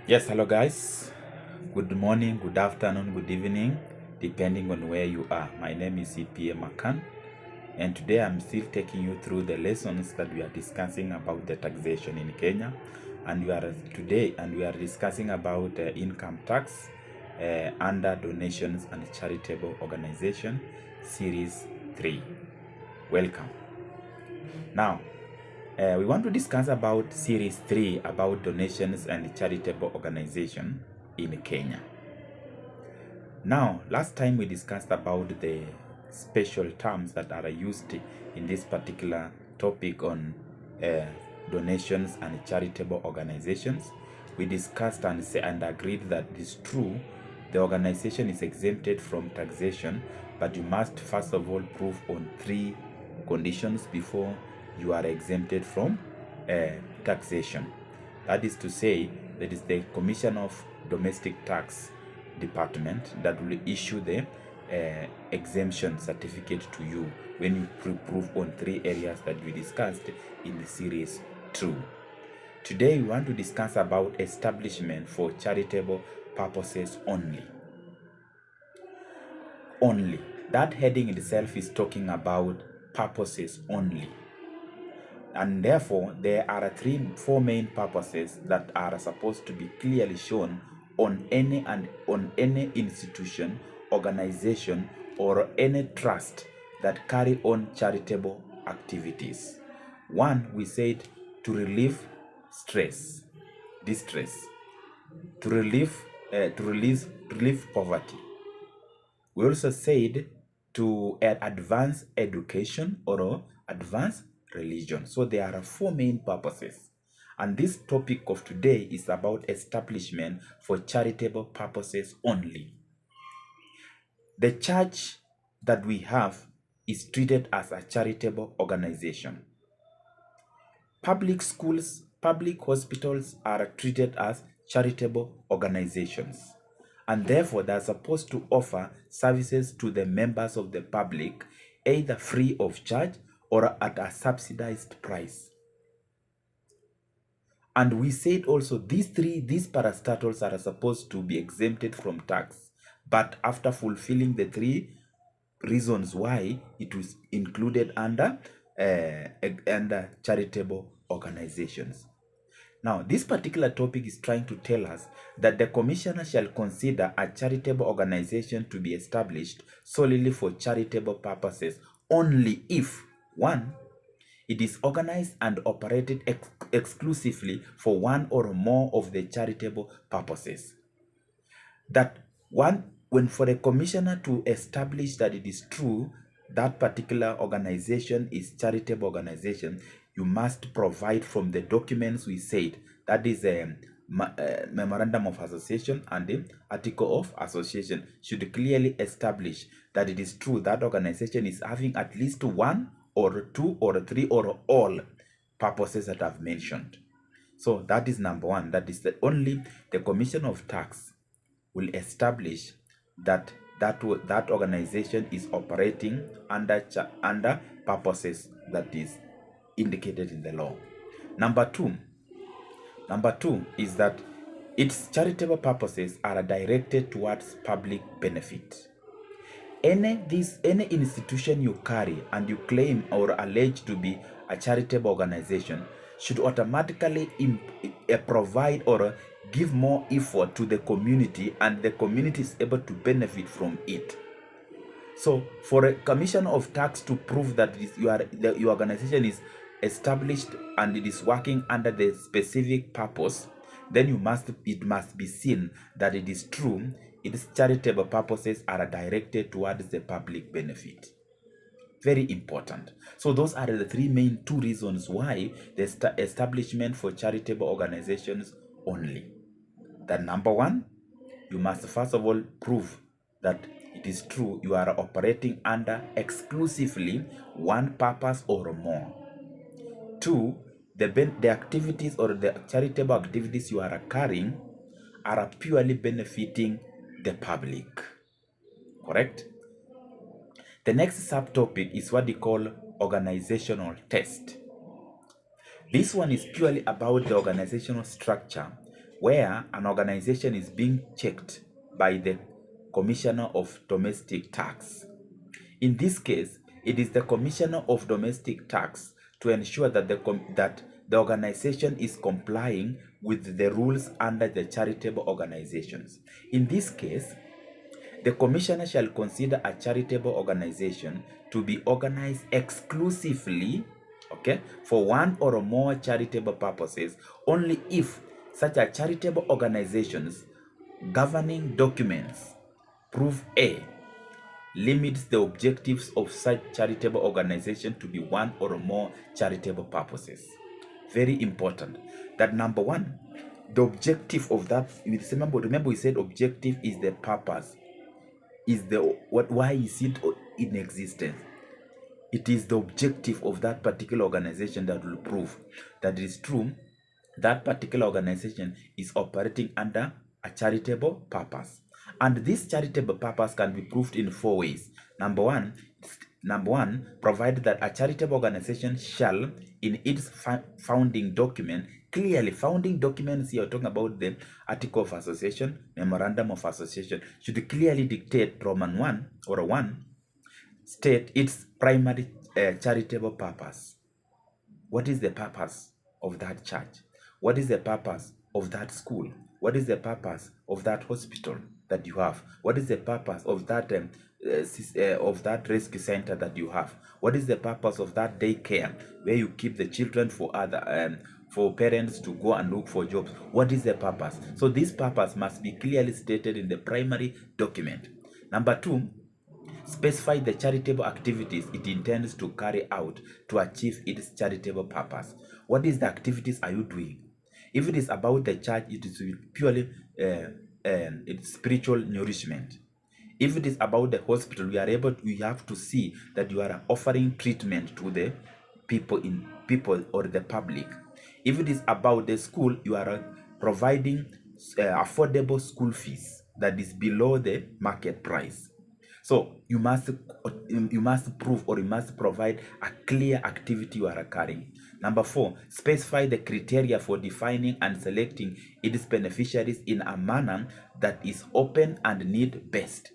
Yes, hello guys. Good morning, good afternoon, good evening, depending on where you are. My name is CPA Makan, and today I'm still taking you through the lessons that we are discussing about the taxation in Kenya. And we are discussing about income tax under donations and charitable organization, series 3. Welcome. Now, we want to discuss about series 3 about donations and charitable organization in Kenya. Now, last time we discussed about the special terms that are used in this particular topic on donations and charitable organizations. We discussed and agreed that it is true the organization is exempted from taxation, but you must first of all prove on 3 conditions before you are exempted from taxation. That is to say, that is the Commission of Domestic Tax Department that will issue the exemption certificate to you when you prove on 3 areas that we discussed in the series 2. Today we want to discuss about establishment for charitable purposes only. Only. That heading itself is talking about purposes only. And therefore, there are 4 main purposes that are supposed to be clearly shown on any institution, organization, or any trust that carry on charitable activities. 1, we said to relieve distress, to relieve poverty. We also said to advance education or advance religion. So there are 4 main purposes. And this topic of today is about establishment for charitable purposes only. The church that we have is treated as a charitable organization. Public schools, public hospitals are treated as charitable organizations, and therefore they are supposed to offer services to the members of the public either free of charge or at a subsidized price. And we said also these parastatals are supposed to be exempted from tax, but after fulfilling the 3 reasons why it was included under charitable organizations. Now, this particular topic is trying to tell us that the commissioner shall consider a charitable organization to be established solely for charitable purposes only if 1, it is organized and operated exclusively for one or more of the charitable purposes. That when for a commissioner to establish that it is true that particular organization is charitable organization, you must provide from the documents we said, that is a memorandum of association and the article of association should clearly establish that it is true that organization is having at least 1 or 2 or 3 or all purposes that I've mentioned. So that is number 1. That is that only the Commission of Tax will establish that organization is operating under purposes that is indicated in the law. Number two is that its charitable purposes are directed towards public benefit. Any institution you carry and you claim or allege to be a charitable organization should automatically provide or give more effort to the community, and the community is able to benefit from it. So for a commission of tax to prove that your organization is established and it is working under the specific purpose, then it must be seen that it is true its charitable purposes are directed towards the public benefit. Very important. So those are the 3 main 2 reasons why the establishment for charitable organizations only. That number 1, you must first of all prove that it is true you are operating under exclusively one purpose or more. 2, the activities or the charitable activities you are carrying are purely benefiting the public. Correct? The next subtopic is what they call organizational test. This one is purely about the organizational structure where an organization is being checked by the Commissioner of Domestic Tax. In this case, it is the Commissioner of Domestic Tax to ensure that the organization is complying with the rules under the charitable organizations. In this case, the Commissioner shall consider a charitable organization to be organized exclusively, okay, for one or more charitable purposes only if such a charitable organization's governing documents prove A, limits the objectives of such charitable organization to be one or more charitable purposes. Very important. That number one, the objective of that, remember we said objective is the purpose, is the why is it in existence. It is the objective of that particular organization that will prove that it is true that particular organization is operating under a charitable purpose. And this charitable purpose can be proved in four ways. Number one, provided that a charitable organization shall, in its founding document, clearly, founding documents here, talking about the Article of Association, Memorandum of Association, should clearly dictate Roman 1 or 1, state its primary charitable purpose. What is the purpose of that church? What is the purpose of that school? What is the purpose of that hospital that you have? What is the purpose of that rescue center that you have? What is the purpose of that daycare where you keep the children for other for parents to go and look for jobs? What is the purpose? So this purpose must be clearly stated in the primary document. Number two, specify the charitable activities it intends to carry out to achieve its charitable purpose. What is the activities are you doing? If it is about the church, it is purely it's spiritual nourishment. If it is about the hospital, we have to see that you are offering treatment to the people or the public. If it is about the school, you are providing affordable school fees that is below the market price. So you must prove, or you must provide a clear activity you are carrying. Number four, specify the criteria for defining and selecting its beneficiaries in a manner that is open and need-based.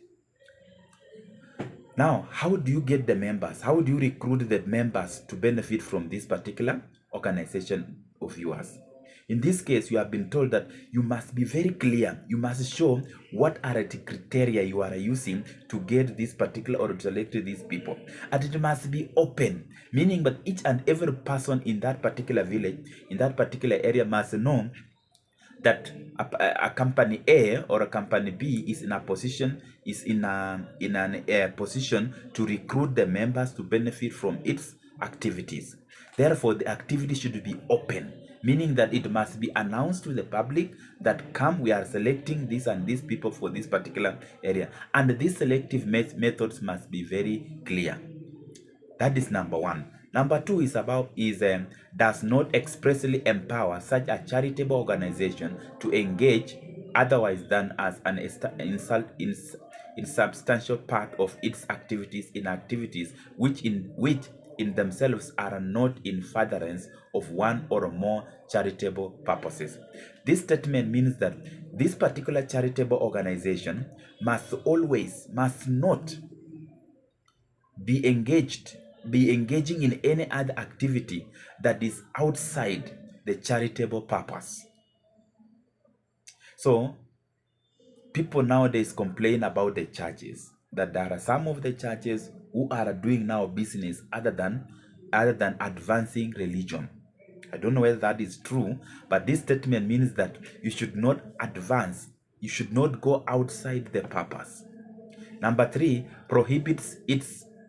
Now, how do you get the members? How do you recruit the members to benefit from this particular organization of yours? In this case, you have been told that you must be very clear. You must show what are the criteria you are using to get this particular or to select these people. And it must be open, meaning that each and every person in that particular village, in that particular area, must know that a company A or a company B is in a position, position to recruit the members to benefit from its activities. Therefore, the activity should be open, meaning that it must be announced to the public that we are selecting this and these people for this particular area, and these selective methods must be very clear. That is number one. Number two is does not expressly empower such a charitable organization to engage otherwise than as an insubstantial part of its activities in activities which in themselves are not in furtherance of one or more charitable purposes. This statement means that this particular charitable organization must not be engaging in any other activity that is outside the charitable purpose. So people nowadays complain about the churches, that there are some of the churches who are doing now business other than advancing religion. I don't know whether that is true, but this statement means that you should not advance, you should not go outside the purpose. Number three, prohibits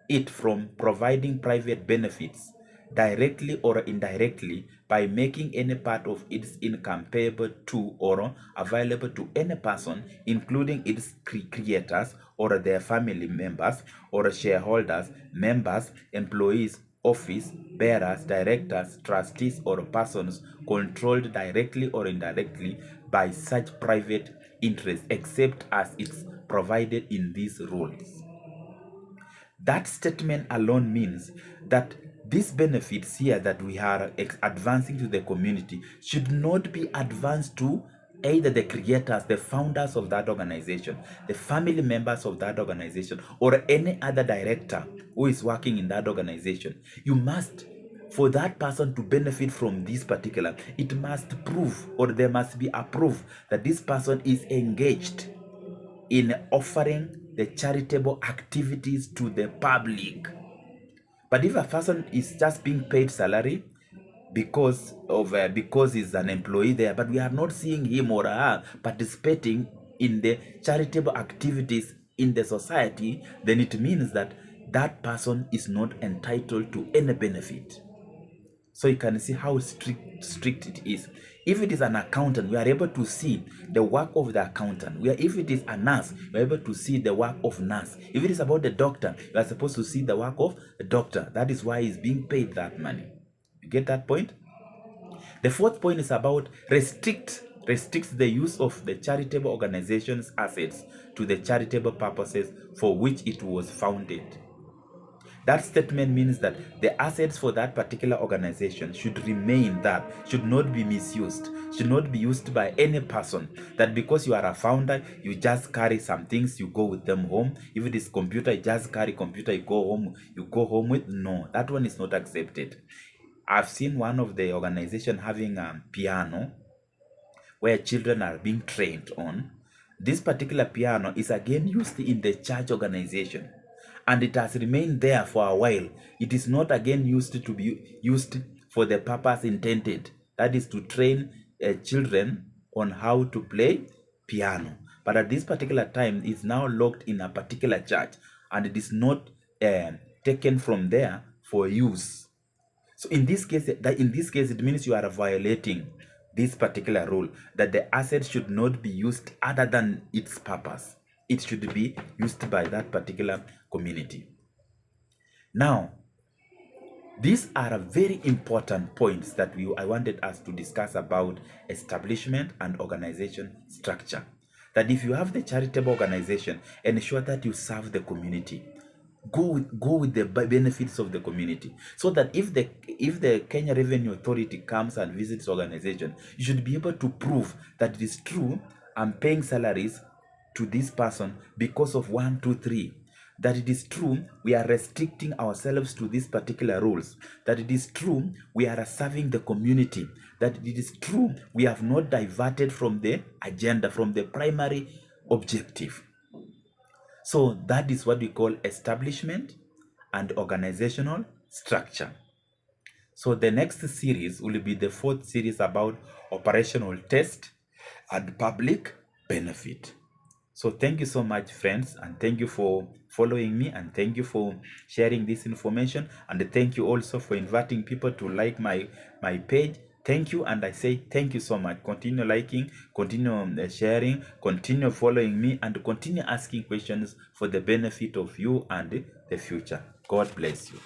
it from providing private benefits directly or indirectly by making any part of its income payable to or available to any person, including its creators or their family members or shareholders, members, employees, office bearers, directors, trustees, or persons controlled directly or indirectly by such private interests, except as it's provided in these rules. That statement alone means that these benefits here that we are advancing to the community should not be advanced to either the creators, the founders of that organization, the family members of that organization, or any other director who is working in that organization. You must, for that person to benefit from this particular, it must prove, or there must be a proof that this person is engaged in offering the charitable activities to the public. But if a person is just being paid salary because he's an employee there, but we are not seeing him or her participating in the charitable activities in the society, then it means that that person is not entitled to any benefit. So you can see how strict it is. If it is an accountant, we are able to see the work of the accountant. If it is a nurse, we are able to see the work of nurse. If it is about the doctor, we are supposed to see the work of the doctor. That is why he's being paid that money. You get that point? The fourth point is about restricts the use of the charitable organization's assets to the charitable purposes for which it was founded. That statement means that the assets for that particular organization should remain that, should not be misused, should not be used by any person. That because you are a founder, you just carry some things, you go with them home. If it is computer, you just carry computer, you go home with. No, that one is not accepted. I've seen one of the organization having a piano where children are being trained on. This particular piano is again used in the church organization, and it has remained there for a while. It is not again used to be used for the purpose intended, that is to train children on how to play piano. But at this particular time, it's now locked in a particular church, and it is not taken from there for use. So in this case, it means you are violating this particular rule, that the asset should not be used other than its purpose. It should be used by that particular community. Now, these are very important points that I wanted us to discuss about establishment and organization structure. That if you have the charitable organization, ensure that you serve the community. Go with the benefits of the community, so that if the Kenya Revenue Authority comes and visits organization, you should be able to prove that it is true, I'm paying salaries to this person because of 1, 2, 3. That it is true, we are restricting ourselves to these particular rules. That it is true, we are serving the community. That it is true, we have not diverted from the agenda, from the primary objective. So that is what we call establishment and organizational structure. So the next series will be the fourth series about operational test and public benefit. So thank you so much, friends, and thank you for following me, and thank you for sharing this information, and thank you also for inviting people to like my page. Thank you, and I say thank you so much. Continue liking, continue sharing, continue following me, and continue asking questions for the benefit of you and the future. God bless you.